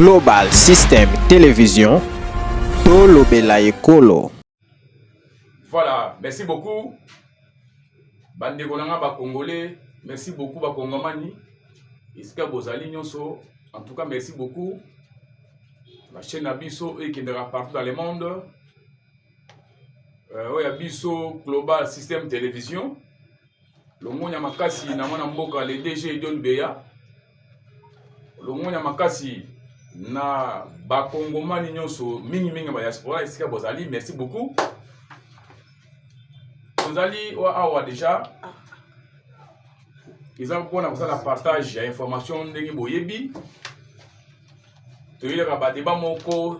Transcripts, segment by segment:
Global System Télévision, Tolobela Ekolo. Voilà, merci beaucoup. Bande Konanga ba Congolais, merci beaucoup ba Kongomani. Iska Bozali Nyonso, en tout cas merci beaucoup. La chaîne Abisso et qui est partout dans le monde. Abisso Global System Télévision. Le Monia Makasi na mwana mboka le DG Don Beya. Le Monia Makasi na ba Kongomani Nyonso mingi ba diaspora iska Bozali, merci beaucoup. Bozali wa awa déjà. Ils ont pour la partage d'informations ndenge boyebi. Il y a des débats moko,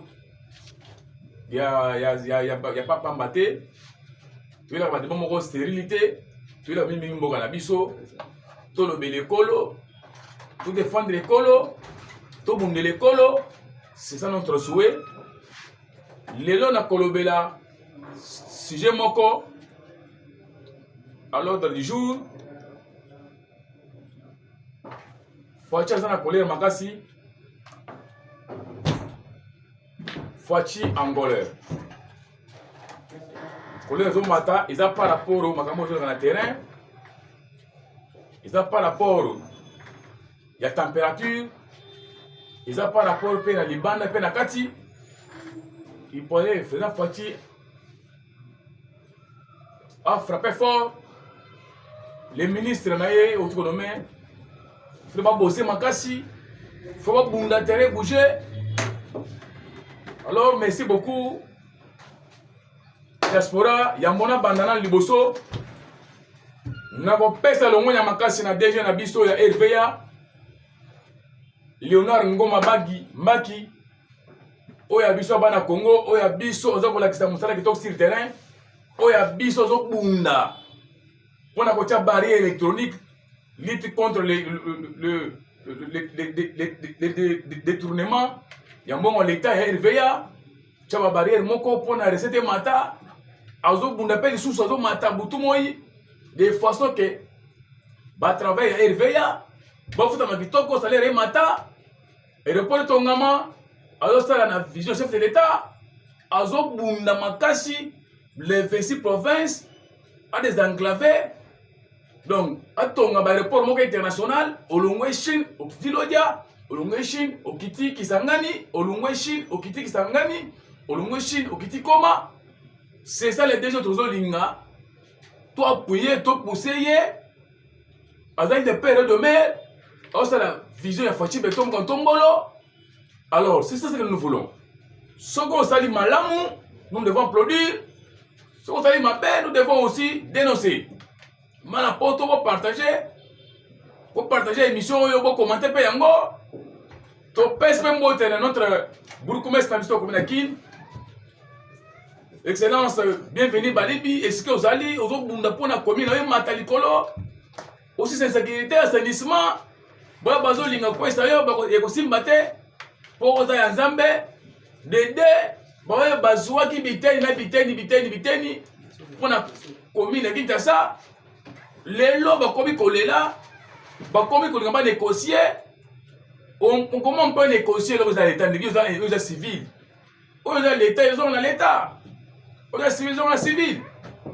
il y a pas pambaté, il y a des débats moko stérilité, il y a des moko na biso, tout le bel écolo, tout défendre l'écolo, tout bonde l'écolo, c'est ça notre souhait. Lelo na kolobela sujet moko à l'ordre du jour. Faut que na colère makasi. Fachi angolais. Colère zomata, ils ont pas rapport au makamo sur le terrain. Ils ont pas rapport. Il y a température. Ils ont pas rapport au na libanda pe na kati. Ils pourraient faire Fachi a frappé fort. Les ministres naïe autonomie. Il faut pas bosser makasi. Il faut pas bunda terrain bouger. Alors, merci beaucoup. Diaspora, Yamona Bandana Liboso. Nous avons pesa le moyen makasi na DG na biso ya RVA. Léonard Ngoma Bagi, Maki. Oya biso bana Congo, oya biso ozo kola kisa musala kitok sur terrain. Oya biso ozo bunda. On a kocha barrière électronique, lutte contre le détournement. Yambongo l'État ya RVA. Chaba barrière moko pona recette mata. Azo bunda pe sous azo mata butu moi. De façon que ba travail ya RVA. Ba futa makitoko salaire mata. Et report tongama. Azo sala na vision chef de l'État. Azo bunda makasi. Les 26 provinces. A des enclavés. Donc, atonga ba report moko international. Olongwe Chine. Okilodia. Olongwe Chine, Okiti Kisangani, Olongwe Chine, Okiti Kisangani, Olongwe Chine, Okiti Koma. C'est ça les deux autres linga. Toi appuyer, toi pousser, avec des pères de mer. Alors, c'est la vision de Fachi Beton Kantombolo. Alors, c'est ça ce que nous voulons. Ce qu'on s'allie malamu, nous devons produire. Ce qu'on s'allie ma paix, nous devons aussi dénoncer. Malapoto, vous partager. Vous partagez l'émission, vous commentez, yango. To pèse même notre bourgmestre Nabiso Kominakin. Excellence, bienvenue Balibi. Est-ce que vous allez au Bunda pour la commune Matalikolo? Aussi c'est sécurité, assainissement. Bah bazo linga kwa isayo bako ekosimbate. Pour oza nzambe. Dede bah bazwa ki biteni. Pour la commune Kinshasa. Lelo bakomi kolela. Bakomi kolinga négocier. Comment on peut négocier là, vous avez l'État, vous êtes civil. Vous avez l'État, ils ont l'État. Vous êtes civil, ils ont la civil.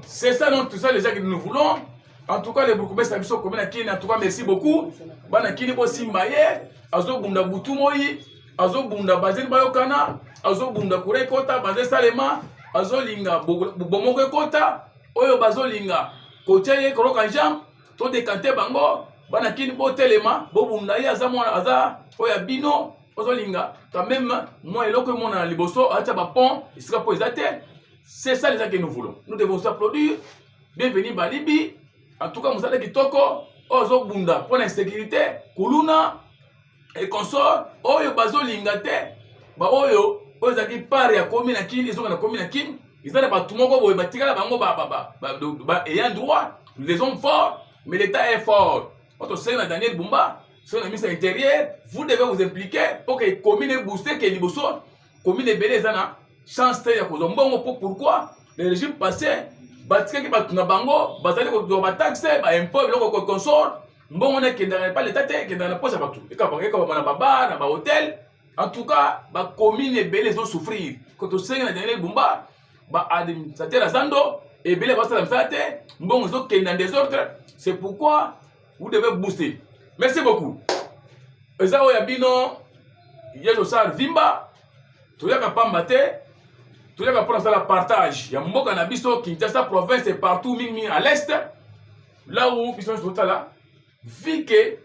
C'est ça, donc, tout ça, les gens que nous voulons. En tout cas, les Bourgoumès, en tout cas, merci beaucoup. Banakini Bosimbaye, Azo Bunda Boutumoyi, Azo Bunda Bazen Bayokana, Azo Bunda Kure Kota, Bazen Salema, Azo Linga Bomoke Kota, Oyo Bazo Linga, Kotiaye Korokanjam, to décanté Bango. Banakini bo telema bo bunda ya zamona aza oya bino ozolinga quand même moi eloko mona liboso acha ba pont isika po ezate. C'est ça les gens que nous voulons. Nous devons s'applaudir. Bienvenue Balibi. En tout cas musala kitoko ozo bunda pour l'insécurité kuluna et consort oyo bazolinga te ba oyo ozaki pare ya commune na kini ezonga na commune na kini izana ba tumoko boye batikala bango ba ayant droit. Les hommes forts mais l'État est fort. Votre sœur Daniel Bumba, sur le ministre intérieur, vous devez vous impliquer pour que les communes boostent, que les communes belezana chance de Kozombo. Pourquoi le régime passé, Batika qui bat Nabango, Bazali ko ba taxe, ba impôt, le consort, bon on est qui n'a pas l'État, qui n'a pas ça partout. Et quand on a baba, na ba hôtel, En tout cas, la commune est belle, ils ont souffrir. Quand on sait que Daniel Bumba, administrateur Azando, et belle, bon, ils ont dans des ordres. C'est pourquoi vous devez booster. Merci beaucoup. Ezao Yabino, Yajosar Vimba, tu y a qu'à pas mater, tu y a qu'à prendre la partage. Il y a mon cannabiso qui est province et partout, à l'est, là où ils sont là, vu que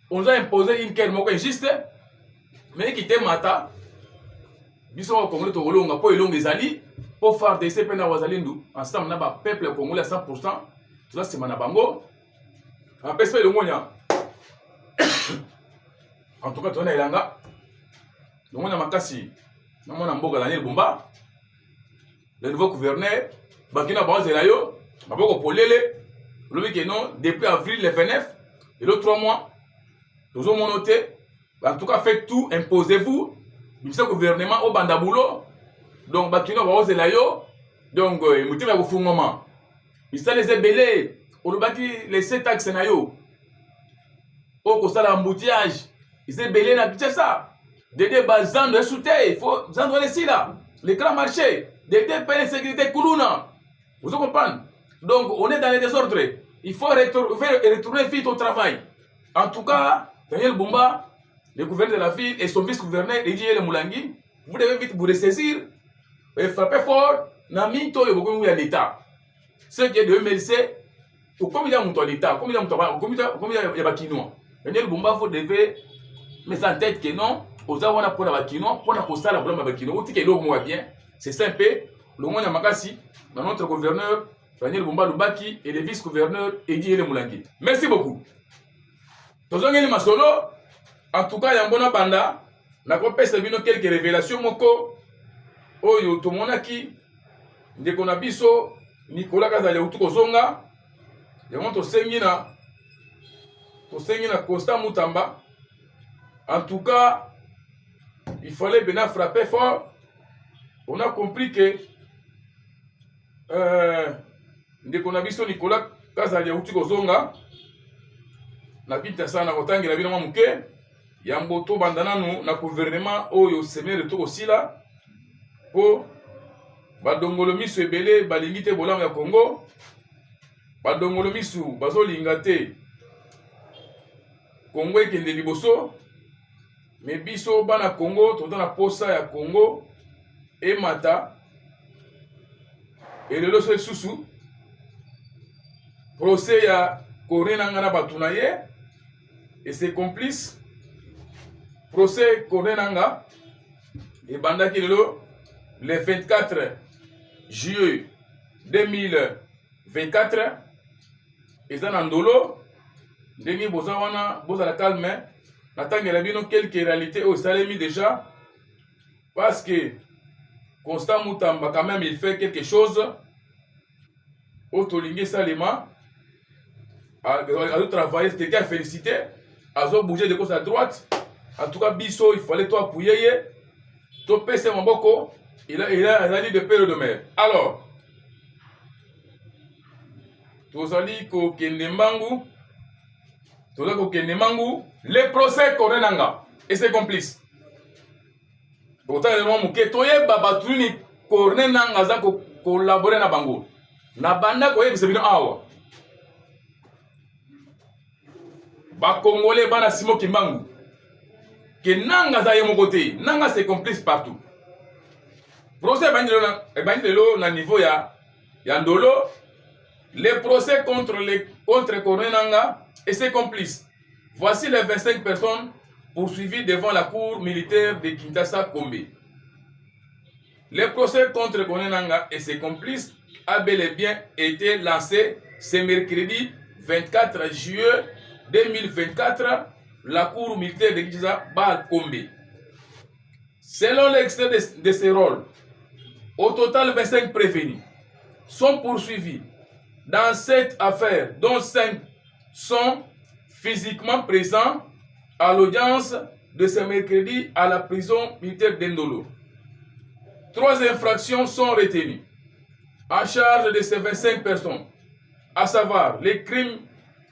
on nous a imposé une guerre injuste, mais qui était mata, biso au Congo to olonga po elonga ezali pour faire des CP na wazalindu ensemble na ba peuple congolais à 100%, tout ça c'est mana bango. En perspective le ngonya. En tout cas tona elanga. Le ngonya makasi na mona mboka Daniel Bumba. Le nouveau gouverneur bakina bazela yo, maboko polele. Le que non depuis avril le 29 et le 3 mois. Nous avons noté. En tout cas, faites tout, imposez-vous. Le gouvernement au Bandabulo. Donc, Bakino va oser la yo. Donc, il va vous faire un moment. Il s'est les ébélés. On va les 7 taxes na yo. Au cours de l'embouteillage. Il s'est ébélé na ça. Des bazans de soutien. Il faut zandre les là. Les grands marchés. Des pays de sécurité Koulouna. Vous comprenez? Donc, on est dans les désordres. Il faut retourner vite au travail. En tout cas, Daniel Bumba, le gouverneur de la ville et son vice-gouverneur, Eddie Moulangi, vous devez vite vous ressaisir et frapper fort dans l'État. Ce qui est de MLC, comme il y a mon l'État, comme il y a Bakinois. Daniel Bumba, vous devez mettre en tête que non, aux Awana pour la Bakinois, pour la poster la blâme Bakinois, vous dites que l'eau moins bien, c'est simple. Le monde Makassi, notre gouverneur, Daniel Bumba Lubaki et le vice-gouverneur, Eddie Moulangi. Merci beaucoup. Tozongeli masolo. En tout cas, Yambona Banda, n'a pas bino quelques révélations moko. Oyo tomonaki ndeko na biso Nicolas Kazali utuko zonga. Yango tosengi na Constant Mutamba. En tout cas, il fallait bien frapper fort. On a compris que ndeko na biso Nicolas Kazali utuko zonga. Na bita sana kotangi na bino muke. Yamboto bandananu na gouvernement oyo semé de toko sila po badongolo misu ebele balingi te bolango ya Congo, badongolo misu bazolinga te Congo ekende liboso, me biso bana Congo toza na posa ya Congo emata elelo so susu procès ya Corneille na batuna ye et ses complices. Procès Corneille et Bandaki le 24 juillet 2024 et dans Andolo Dengi Bozawana Bozala calme n'attendez bino quelques réalités au Salemi déjà parce que Constant Mutamba quand même il fait quelque chose au Tolingue Salema à travailler quelqu'un félicité à bouger de gauche à droite. En tout cas, Bisso, il fallait toi appuyer. Ton PC Mamboko, il a dit de père de mère. Alors, Tozali ko Kenemangu, le procès Korenanga et ses complices. Pourtant, le nom Mouké, Toye Babatuni, Korenanga, za collaborer na Bango. Na banda koye bisebino awa. Ba Congolais, bana Simo Kimbangu. Que nanga za yemo côté, nanga c'est complice partout. Procès bandilo na niveau ya Ndolo, les procès contre Korenanga et ses complices. Voici les 25 personnes poursuivies devant la cour militaire de Kinshasa Kombe. Le procès contre Korenanga et ses complices a bel et bien été lancé ce mercredi 24 juillet 2024. La cour militaire de Kinshasa Kombe. Selon l'extrait de ces rôles, au total 25 prévenus sont poursuivis dans cette affaire, dont 5 sont physiquement présents à l'audience de ce mercredi à la prison militaire d'Endolo. 3 infractions sont retenues en charge de ces 25 personnes, à savoir les crimes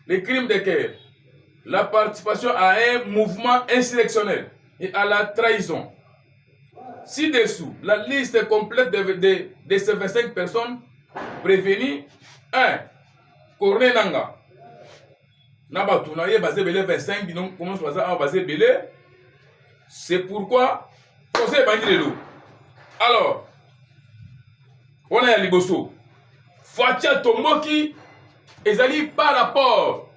de guerre, la participation à un mouvement insurrectionnel, et à la trahison. Ci-dessous, la liste complète de ces 25 personnes prévenues. 1. Corneille Nanga. Nabatuna ye basé belé 25, donc comment ça va basé belé. C'est pourquoi procès Bandilelo. Alors, on a Liboso. Fatia Tomboki ezali par rapport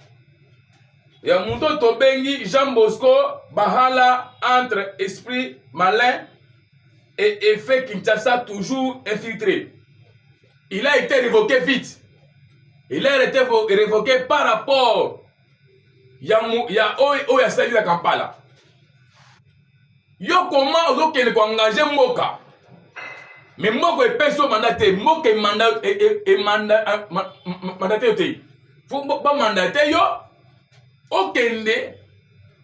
ya Mundo Tobengi Jean Bosco Bahala entre esprit malin et effet Kinshasa toujours infiltré. Il a été révoqué vite. Il a été révoqué par rapport ya Sali la Kampala. Yo comment ozo kene ko engager Moka. Mais Moko est perso mandaté, Moko est mandaté. Faut pas mandater yo. Okende,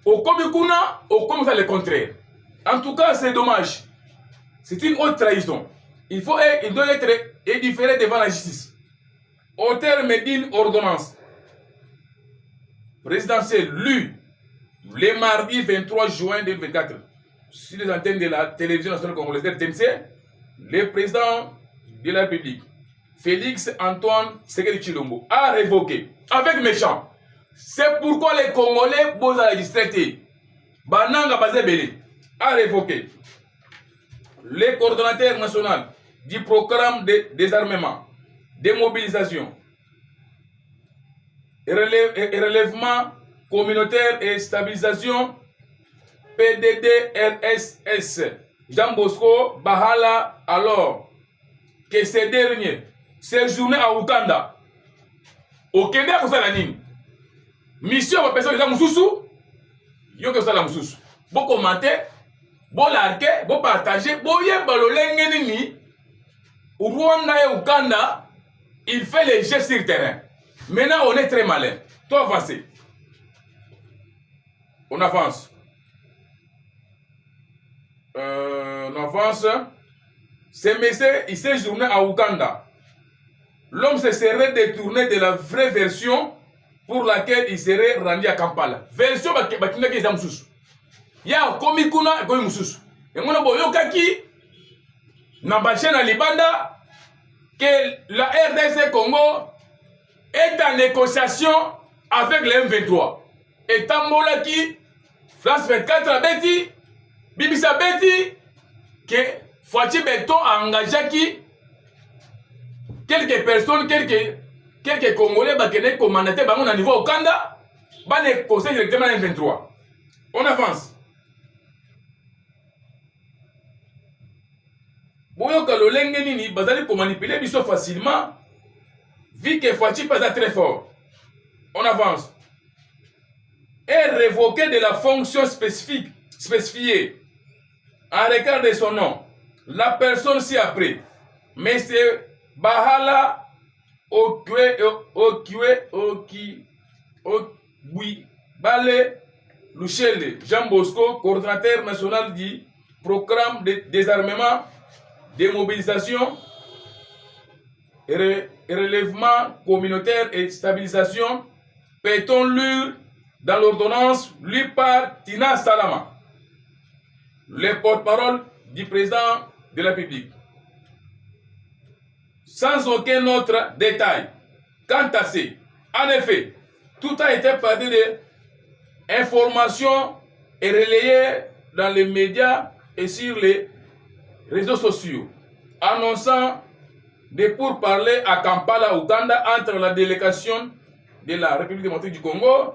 Okomikuna, comme ça le contraire. En tout cas, c'est dommage. C'est une haute trahison. Il doit être édifié devant la justice. Au terme d'une ordonnance présidentielle lue le mardi 23 juin 2024 sur les antennes de la télévision nationale congolaise TNC, le président de la République, Félix Antoine Tshisekedi Tshilombo, a révoqué avec méchant. C'est pourquoi les Congolais posent à la distraite. Bananga Bazebele a révoqué le coordonnateur national du programme de désarmement, démobilisation, relèvement communautaire et stabilisation PDDRSS, Jean Bosco Bahala, alors que ces derniers séjournaient à Ouganda. Au Kenya, vous savez la ligne. Mission va personne déjà Moussoussou. Yo que ça la Moussoussou. Bon commenter, bon liker, bon partager, bon yeba lo lengeni ni. Au Rwanda et Ouganda, il fait les gestes sur le terrain. Maintenant, on est très malin. Toi, avancez. On avance. On avance. Ce monsieur, il s'est journé à Ouganda. L'homme se serait détourné de la vraie version pour laquelle il serait rendu à Kampala. Version bakina ki zamsusu. Ya komi kuna komi mususu. Ngona boyokaki na bachena libanda que la RDC Congo est en négociation avec le M23. Et Tambolaki, France 24 a beti, Bibisa beti, que Fouachi Beton a engagé quelques personnes, quelques Congolais qui ont commandé au niveau au Kanda, qui ont conseillé directement à M23. On avance. Boyoka Lolenge Nini, bazali pour manipuler biso facilement, vu que Fouachi pas très fort. On avance. Et révoqué de la fonction spécifiée en regard de son nom, la personne ci-après, M. Bahala Bale Luchele, Jean Bosco, coordinateur national du programme de désarmement, démobilisation, relèvement communautaire et stabilisation, peut-on lire dans l'ordonnance lue par Tina Salama, le porte-parole du président de la République. Sans aucun autre détail. Quant à ces, en effet, tout a été parlé d'informations et relayé dans les médias et sur les réseaux sociaux, annonçant des pourparlers à Kampala, Ouganda, entre la délégation de la République démocratique du Congo,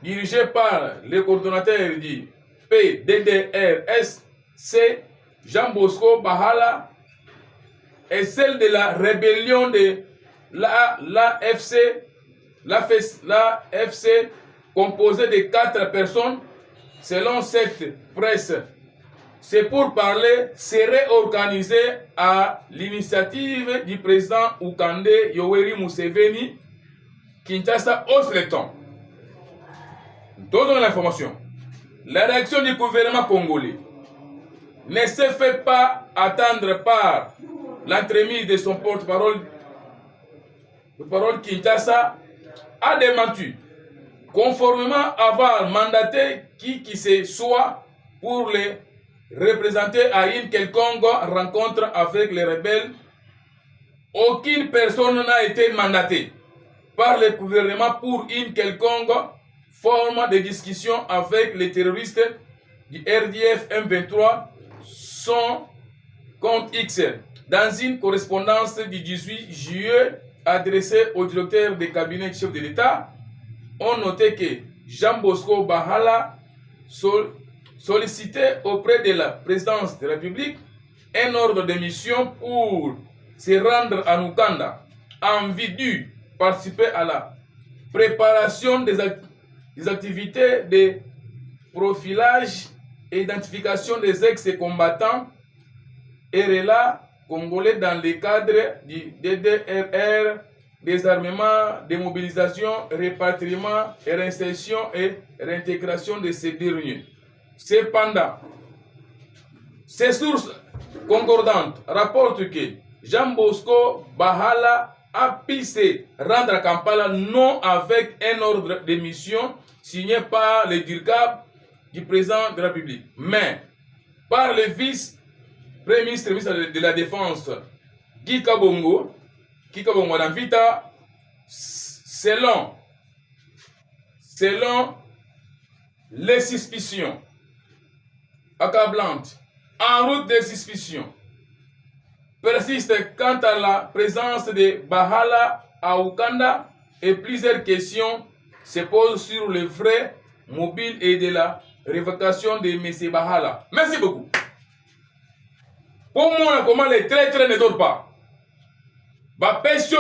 dirigée par le coordonnateur du PDDRSC, Jean Bosco Bahala, et celle de la rébellion de l'AFC, composée de 4 personnes, selon cette presse. Ces pourparlers seraient organisés à l'initiative du président ougandais Yoweri Museveni. Kinshasa hausse le ton. Donnons l'information. La réaction du gouvernement congolais ne se fait pas attendre par l'entremise de son porte-parole. Le parole Kinshasa a démenti, conformément à avoir mandaté qui que ce soit pour les représenter à une quelconque rencontre avec les rebelles. Aucune personne n'a été mandatée par le gouvernement pour une quelconque forme de discussion avec les terroristes du RDF M23 son compte X. Dans une correspondance du 18 juillet adressée au directeur des cabinets chef de l'État, on notait que Jean Bosco Bahala sollicitait auprès de la présidence de la République un ordre de mission pour se rendre à Ouganda en vue de participer à la préparation des activités de profilage et identification des ex-combattants et relais congolais dans le cadre du DDRR, désarmement, démobilisation, répatriement, réinsertion et réintégration de ces derniers. Cependant, ces sources concordantes rapportent que Jean Bosco Bahala a pu se rendre à Kampala non avec un ordre de mission signé par le DIRCAB du président de la République, mais par le vice-premier ministre de la Défense, Guy Kabongo Navita, selon les suspicions accablantes, en route des suspicions persiste quant à la présence de Bahala à Ouganda et plusieurs questions se posent sur les frais mobiles et de la révocation de M. Bahala. Merci beaucoup. Pour moi, comment les traîtres ne dorment pas.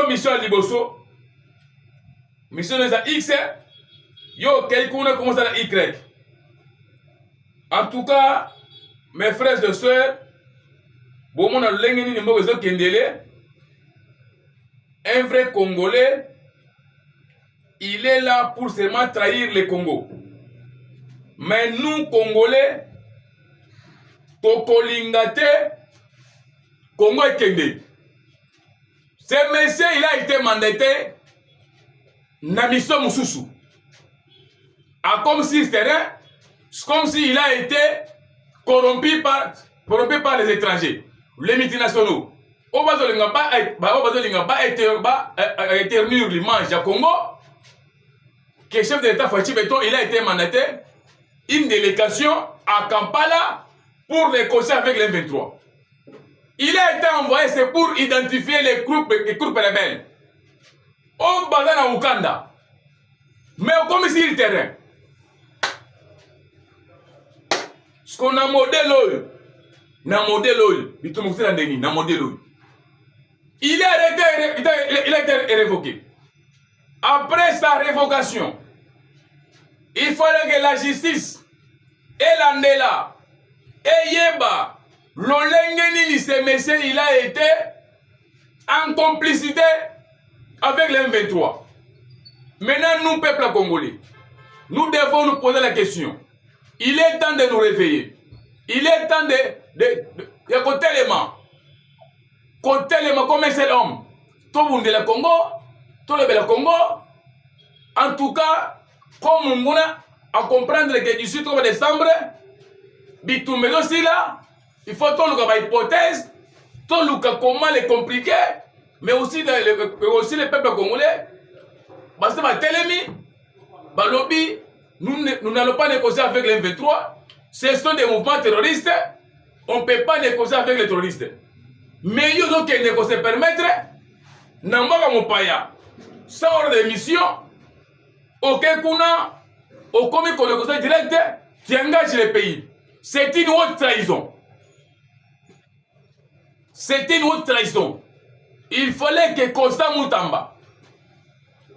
Mission Liboso, mission de X, yo quelqu'un commence à la Y. En tout cas, mes frères et sœurs, un vrai Congolais, il est là pour seulement trahir le Congo. Mais nous, Congolais, Tokolingate, Congo et Kende. Ce monsieur, il a été mandaté na mission Moussoussou. Comme si terrain, comme s'il a été corrompu par les étrangers, les multinationaux. Au bas de éternir l'image à Congo, que chef de l'État Fachi Beton, il a été mandaté une délégation à Kampala pour négocier avec les 23. Il a été envoyé, c'est pour identifier les groupes rebelles. Au bazar à Ouganda. Mais comme ici le terrain. Ce qu'on a modèle, il a été révoqué. Après sa révocation, il fallait que la justice et l'Andela et Yeba, l'Olengeni, ce monsieur, il a été en complicité avec les M23. Maintenant, nous, peuple congolais, nous devons nous poser la question. Il est temps de nous réveiller. Il est temps de côté les mains comme un seul homme. Tout le monde le Congo, tout le Congo. En tout cas, comme on a à comprendre que du 18 décembre, bitumé aussi là, il faut tout le hypothèse, tout le comment les compliquer, mais aussi les peuples congolais. Parce que Télémi, Balobi, nous n'allons pas négocier avec les M23. Ce sont des mouvements terroristes. On ne peut pas négocier avec les terroristes. Mais ils ont qu'à négocier permettre, n'importe mon paya, sans ordre de mission, aucun kuna, au commis qu'on négocie direct, qui engage les pays. C'est une haute trahison. C'est une haute trahison. Il fallait que Constant Moutamba,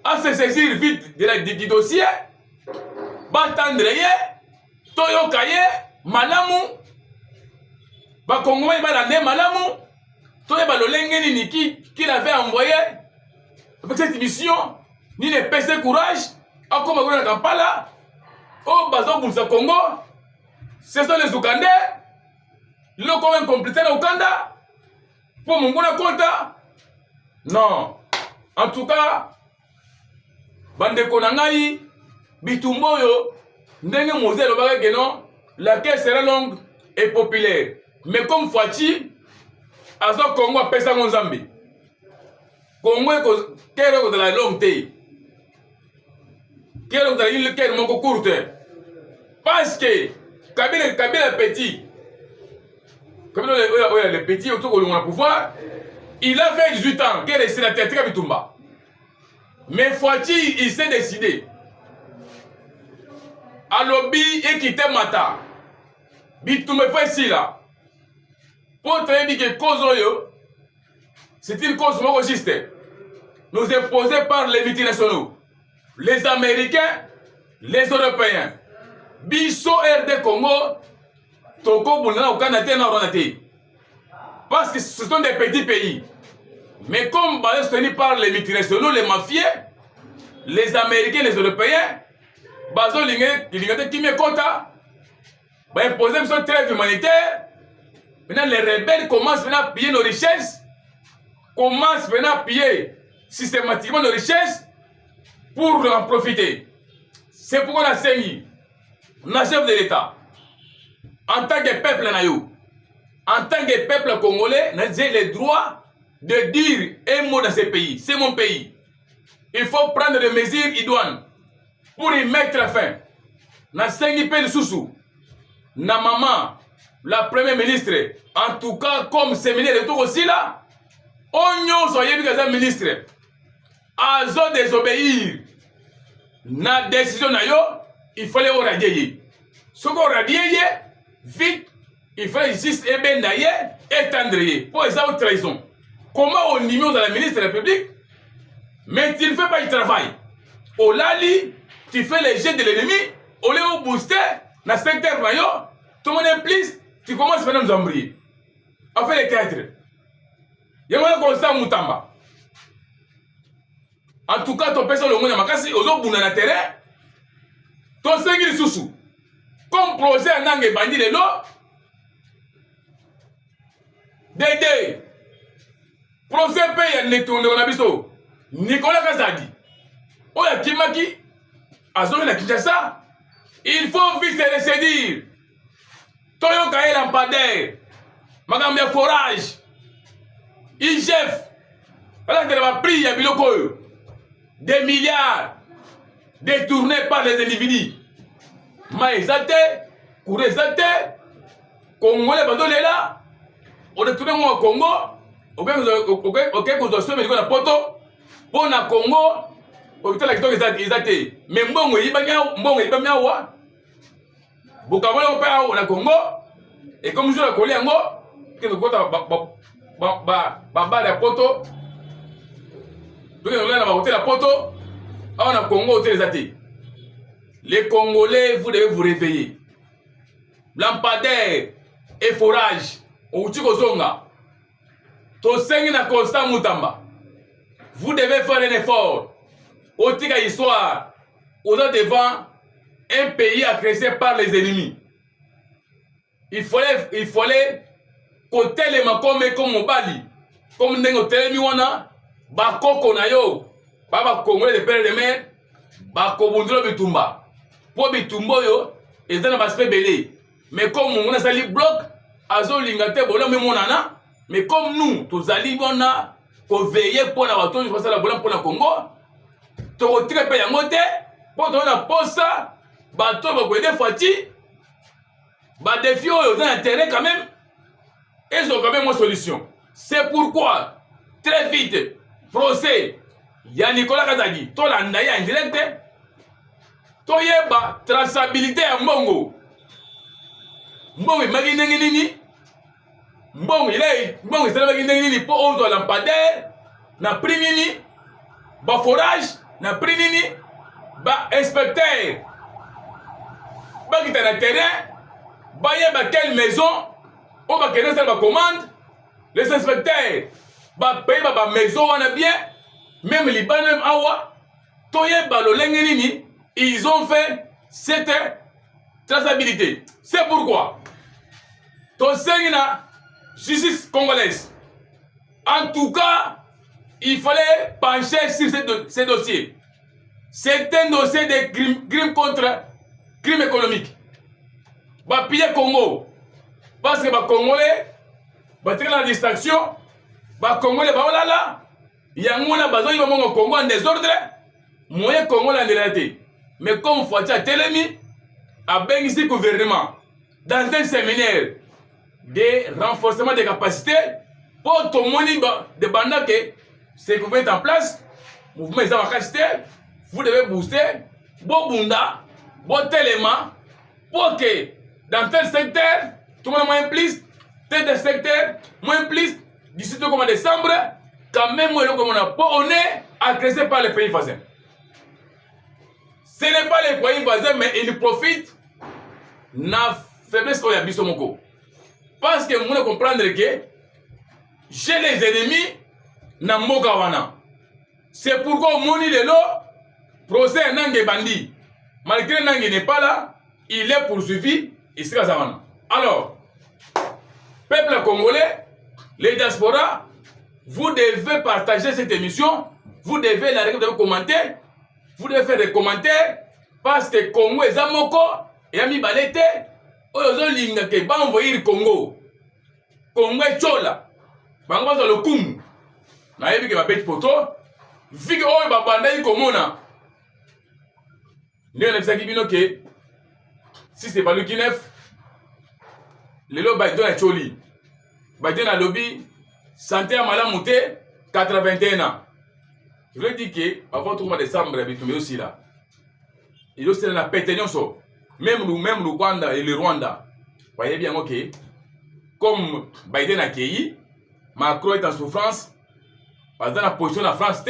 à se saisir vite du dossier, Batandreye, Toyokaye, Malamu, Bakongomé Balande Malamu, Toye Balolengeni Niki, qu'il avait envoyé avec cette mission, ni le PC Courage, à Komagona Kampala, au Bazo Boulsa Congo, ce sont les Ougandais, le commun complété au Ouganda, pour mon compta. Non. En tout cas, Bande Konangai, Bitumboyo, ndenge Moselle Obagageno, laquelle sera longue et populaire. Mais comme Fouachi, à ce Congo appelle ça Nzambe. Congo est de la longue té. Quel est le cas de mon courte? Parce que Kabila petit, Kabila le petit autour de pouvoir, il a fait 18 ans, qu'il est sénateur de Bitumba. Mais Fouachi, il s'est décidé. À lobby et quitter Mata. Bitumba fait ici là. Pour te dire que cause c'est une cause juste. Nous imposée par les multinationaux, les Américains, les Européens. Biso RD Congo, Toko Boulana au Canada n'a rien été. Parce que ce sont des petits pays. Mais comme ils sont tenus par les multinationaux, les mafieux, les Américains, les Européens, Bazo Lingate qui me compte, imposer une trêve humanitaire. Maintenant, les rebelles commencent maintenant à piller nos richesses, commencent maintenant à piller systématiquement nos richesses pour en profiter. C'est pourquoi on a saigné, on a chef de l'État, en tant que peuple naïo, en tant que peuple congolais, j'ai le droit de dire un mot dans ce pays. C'est mon pays. Il faut prendre des mesures idoines pour y mettre fin. Na saigné pe sous na maman, la première ministre, en tout cas comme séminaire de tout aussi là, on y a ministre, à désobéir. Na décision na yo, il fallait radier. Ce qu'on radier, vite, il fallait juste étendre. Pour exemple, trahison. Comment on numéro dans la ministre de la République, mais tu ne fais pas le travail. Au Lali, tu fais les jets de l'ennemi, au lieu de booster, dans le secteur maillot, tout le monde implique, tu commences à faire nous embrouiller. On fait les théâtres. Il y a un constat Moutamba. En tout cas, ton personne le monde makasi, aux autres dans le terrain, ton sengil sous comme procès en angle bandit de l'eau, Dédé, procès paye à Netourne de Nabiso, Nicolas Kazadi, Oya Kimaki, Azon la Kinshasa, il faut vite se dire, Toyo Kaye Lampadaire, Magambia Forage, IGF, voilà qu'elle va prier à Biloko. Des milliards détournés par les individus. Ma exalté, Kouré exalté, Congolais bandolé là, on est tourné au Congo, ok, vous avez fait la poto, pour na Congo, on est là exalté. Mais bon, il y a Miawa, Bukamola on perd au Congo, et comme je l'ai collé en haut, que nous comptons la poto. Donc, on a voté la poto, on a Congo au Télésaté. Les Congolais, vous devez vous réveiller. Lampadaire et forage, au Tchikozonga, Tosengi na Constant Moutamba. Vous devez faire un effort. Au Tika Histoire, on est devant un pays agressé par les ennemis. Il fallait côté les Makome comme Mobali, comme Nengo Telemiwana. Bakoko na yo, baba Congolais de père de mère, bakobundro bitumba. Pour bitumbo yo, et dans l'aspect belé. Mais comme on a sali bloc, azo lingate bola me monana, mais comme nous, tous ali bona, ko veiller pour la bateau, je pense à la bola pour la Congo, to retire pe yangote, pour to na posa, bateau ba kwede fati, ba défi yo dans intérêt quand même, et ils ont quand même une solution. C'est pourquoi, très vite, procès, il y a Nicolas Kazadi, to la ndaye en direct, to yeba traçabilité à Mbongo. Mbongo imagi nini, Mbongo il s'est nini pour ozo lampadaire, na prix nini, ba forage, na prix nini, ba inspecteur, ba qui est dans le terrain, ba yeba quelle maison, on va connaître ça ba commande, les inspecteurs. Ba paye ba maison on a bien même Liban même awa toye balolenge nini ils ont fait cette traçabilité. C'est pourquoi to sengina justice congolaise, en tout cas il fallait pencher sur ces dossiers. C'est un dossier de crime contre crime économique. ba piller Congo parce que ba Congolais ba tire la distraction ba Congolais ba olala yango na bazo yiba mongo Congo en désordre moyen Congo la ndelate mais comme Fatia Telemi a ben ici gouvernement dans un séminaire de renforcement des capacités pour tout le monde de banda que c'est que vous mettez en place mouvement des capacité vous devez booster bon bunda bon téléma pour que dans tel secteur tout le monde moins plus tel secteur moins plus d'ici tout comme décembre quand même on est agressé par les pays voisins. Ce n'est pas les pays voisins mais ils profitent na faiblesse au yabiso moko. Parce que vous devez comprendre que j'ai les ennemis na mboka wana. C'est pourquoi Moni Lelo procès Nange Bandi. Malgré Nange n'est pas là, il est poursuivi ici à Zawana. Alors, peuple congolais, les diasporas, vous devez partager cette émission, vous devez la regarder, vous devez commenter, vous devez faire des commentaires parce que Congo est Zamoko et Ami Balete, Oyozo Linga ke ba envoyer le Congo. Congo est chola. Bango ba le kum. Na yebi ke ba beti poto, viki oyo ba banda yi komona. Né na bisaki bino ke si c'est pas lui qui neuf, lelo ba don choli. Ba don na lobby santé à malamu te 81 ans. Je veux dire que avant tout le mois de décembre bitumé aussi là. Il aussi na pété so. Même le Rwanda et le Rwanda. Voyez bien ok. Comme Biden a accueilli, Macron est en souffrance. Parce que dans la position de la France,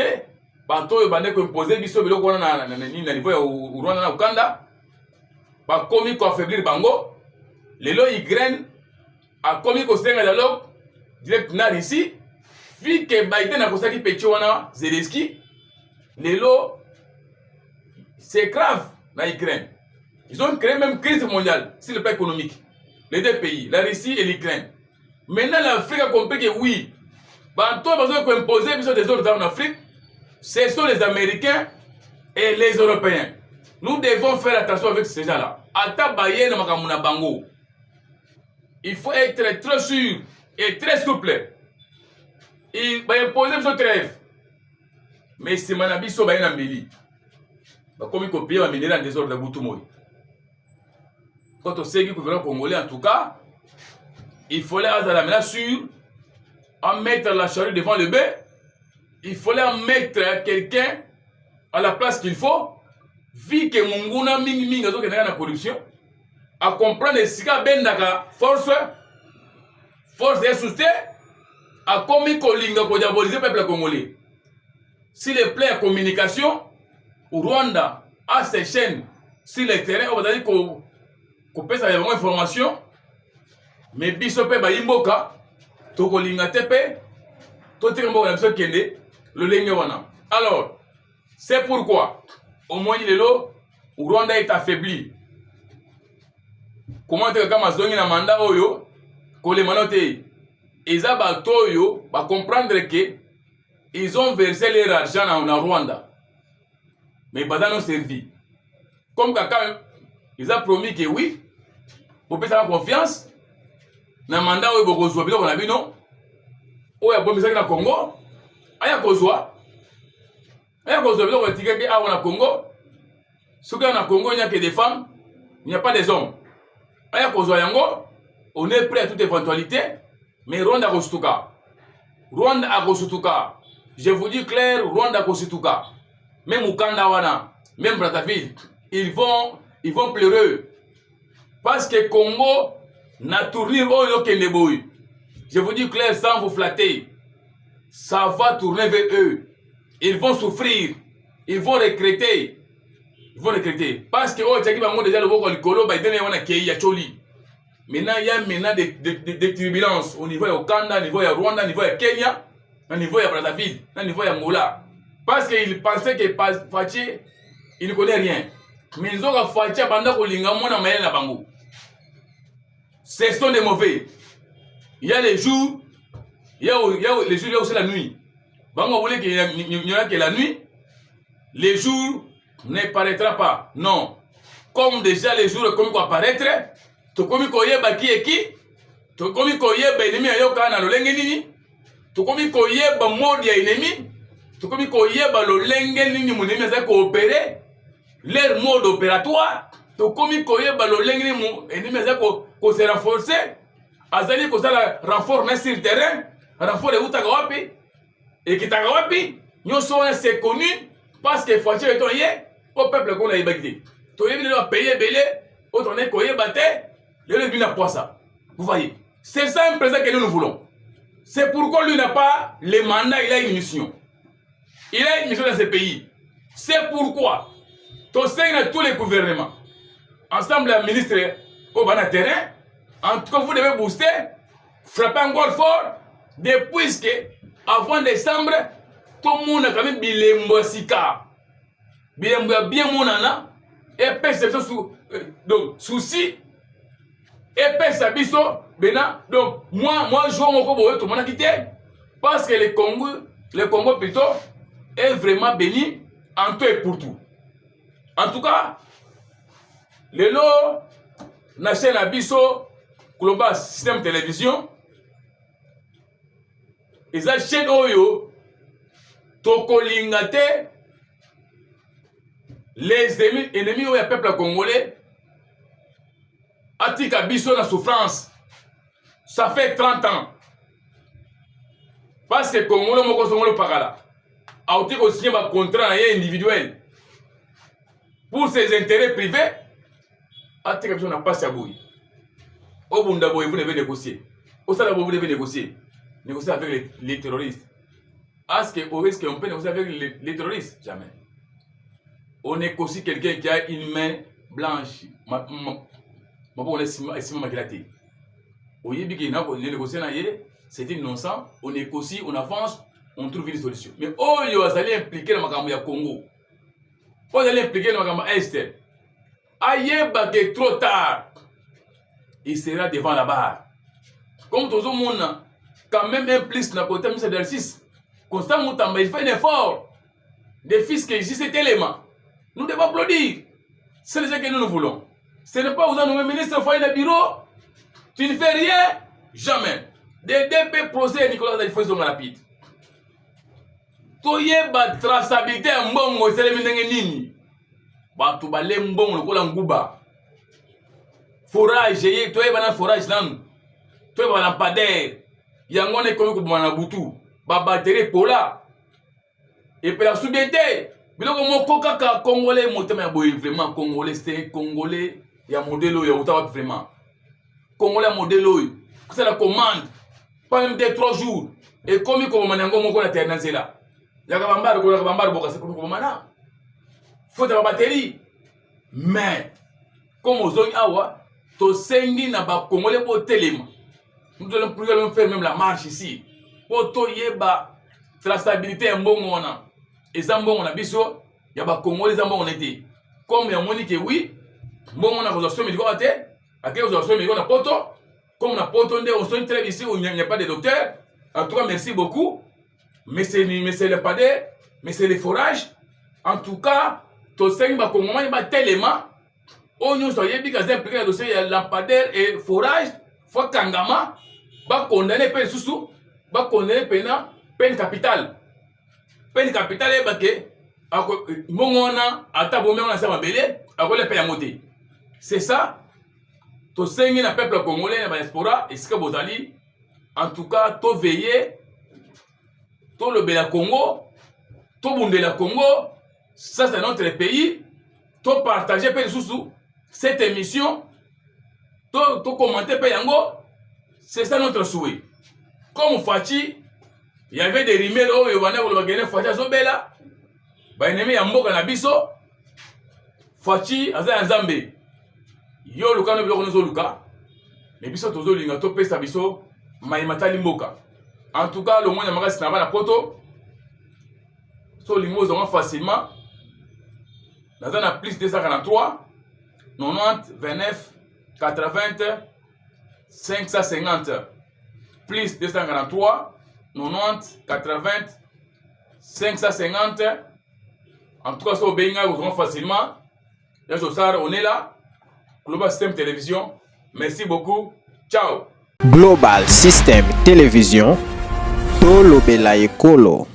Bato Bande ko imposer biso biloko na niveau au Rwanda na Uganda. Ba komi ko affaiblir bango. Lelo Ukraine a komi ko senga dialogue direct na Russie. Vu que Biden a kosaki pecho wana Zelensky. Lelo c'est grave na Ukraine. Ils ont créé même crise mondiale sur le plan économique. Les deux pays, la Russie et l'Ukraine. Maintenant, l'Afrique a compris que oui, bah, toi, besoin d'imposer des ordres en Afrique, ce sont les Américains et les Européens. Nous devons faire attention avec ces gens-là. Il faut être très sûr et très souple. Il va imposer son trêve. Mais si Manabi Soba est en Béli, comme il copie, il va mener en désordre de Boutoumoui. Quand on sait qu'il le gouvernement congolais, en tout cas, il fallait à la menace sûre, en mettre la charrue devant le bœuf, il fallait en mettre quelqu'un à la place qu'il faut, vu que Munguna Ming a la corruption, à comprendre que si Bendaka force et soutien, à commis Kolinga pour diaboliser le peuple congolais. Si les plaies à communication, au Rwanda a ses chaînes sur le terrain, on va dire qu'on peut savoir information, mais bisope ba imboka, to kolinga tepe, to tirembo na biso kende, le lenge wana. Alors, c'est pourquoi, au moins il est là, où Rwanda est affaibli. Comment te kama zongi na mandat oyo, ko le manote, eza ba toyo, ba comprendre que ils ont versé leur argent en Rwanda. Mais pas dans servi. Comme quand ils ont promis que oui, pour faire la confiance, na mandat oyo bokozwa biloko na bino, oyo abomisaki na Congo, aya kozwa biloko etikaki awa na Congo, soki na Congo il n'y a que des femmes, il n'y a pas des hommes. Aya kozwa yango, on est prêt à toute éventualité, mais Rwanda kosutuka. Rwanda akosutuka. Je vous dis clair, Rwanda kosutuka. Même Uganda wana, même Brazzaville, ils vont pleurer. Parce que Congo n'a tourné au Keneboui. Je vous dis clair sans vous flatter. Ça va tourner vers eux. Ils vont souffrir. Ils vont regretter. Parce que oh, déjà le vote Nicolo, Biden est Choli. Maintenant, il y a des turbulences au niveau de Uganda, au niveau de Rwanda, au niveau de Kenya, au niveau de Brazzaville, au niveau de Angola. Parce qu'ils pensaient que Fachi, il ne connaît rien. Mais ils ont Fachi pendant que l'Ingamon a maillé la bango. Ce sont des mauvais. Il y a les jours, il y a les jours, il y a aussi la nuit. Bango voulait qu'il n'y a que la nuit. Les jours ne paraîtra pas. Non. Comme déjà les jours comme apparaître, tokomi koyeba ki eki, tokomi koyeba ennemi ayoka na lolenge nini, tokomi koyeba mode ya ennemi, tokomi koyeba lolenge nini monemi aza koopere, leur mode opératoire, tokomi koyeba lolenge nini ennemi aza ko se renforcer, azali kozala renfort na sur terrain, renfort eutaka wapi, ekitaka wapi, nyonso wana c'est connu parce que Fouachi eton ye au peuple qu'on a yebaki te. Toyebi lelo payer belé, autre on est koyeba te, lelo lui n'a pas ça. Vous voyez, c'est ça un président que nous voulons. C'est pourquoi lui n'a pas le mandat, il a une mission. Il a une mission dans ce pays. C'est pourquoi ton à tous les gouvernements, ensemble la ministre au bas terrain, en tout cas vous devez booster, frapper encore fort, depuis que avant décembre, tout le monde a quand même bilembo sika. Bilembo bien monana, et perception donc souci, et perception bena donc moi je vois mon combo tout le monde a quitté parce que le Congo plutôt est vraiment béni en tout et pour tout. En tout cas, le lot na chaîne abisso global système télévision et ça chaîne oyo tokolinga te les ennemis oyo ya peuple congolais atika biso na souffrance. Ça fait 30 ans. Parce que Congolais moko songolo pakala. Aouti ko signer un contrat individuel pour ses intérêts privés. Atika biso na passe à bouille. Au bunda boy vous devez négocier. Au sala vous devez négocier. Négocier avec les terroristes. Est-ce qu'on risque qu'on peut négocier avec les terroristes? Jamais. On négocie quelqu'un qui a une main blanche. On laisse maquillate. Au yébi qui n'a pas négocié c'est une non-sens. On négocie, on avance, on trouve une solution. Mais oh yo allez impliquer dans ma Congo. Vous allez impliquer dans ma Est. Ayeba que trop tard, il sera devant la barre. Comme tout le monde, quand même implique dans le côté de l'exercice. Constant Moutamba, il fait un effort. Des fils qui existent, cet élément. Nous devons applaudir. C'est ce que nous voulons. Ce n'est pas vous en nommer ministre au foyer de bureau. Tu ne fais rien. Jamais. Des DP procès Nicolas il faut sont rapide. Toye ba traçabilité mbongo c'est le ndenge nini. Ba to ba le mbongo lokola nguba. Forage ye toye bana forage nan. Toye ba lampadaire. Yango ne komi ko bana butu. Ba batterie pola. Et puis la soudité. Biloko moko kaka congolais motema boy vraiment congolais c'est congolais ya modèle ya utawa vraiment. Congolais modèle c'est la commande. Pas même des 3 jours. Et comme il commence à ngomoko na terre là. Yaka bambar boka c'est comme mana. Faut de la batterie. Mais comme aux zones awa, to sengi na ba congolais po telema. Nous allons faire même la marche ici. Pour to yeba traçabilité mbongo na. Et ça mbongo na biso ya ba congolais za mbongo nete. Comme ya moni que oui, mbongo na ko médicaux ate, aké ko médicaux na poto. Comme on a pas entendu, on soigne très ici où il n'y a pas de docteur. En tout cas, merci beaucoup. Mais c'est le padé, mais c'est le forage. En tout cas, tout ça, il va commencer à tellement. On nous a dit que c'est impliqué dans le dossier, il y a lampadaire et forage. Faut Kangama, va condamner peine sous, va condamner peine capitale. Peine capitale est baquée. Mongona, à tabomé, on a ça ma belé, à quoi les payer à monter. C'est ça. To sengi na peuple congolais na diaspora et ce que vous allez en tout cas to veiller to le bela Congo to bundela Congo ça c'est notre pays to partager pe sous cette émission to commenter pe yango c'est ça notre souhait comme Fouachi il y avait des rumeurs oh yobana ko bagene Fouachi so bela ba ennemi ya mboka na biso Fouachi aza nzambe yo lukano biloko nozo luka mais biso tozo linga to pesa biso mai matali mboka en tout cas le monde ya makasi na bana poto so lingo zonga facilement na plus 243 90 29 80 550 plus 243 90 80 550 en tout cas so benga zonga facilement ya so sar on est là Global Système Télévision, Merci beaucoup. Ciao. Global System Télévision, tolobela ekolo.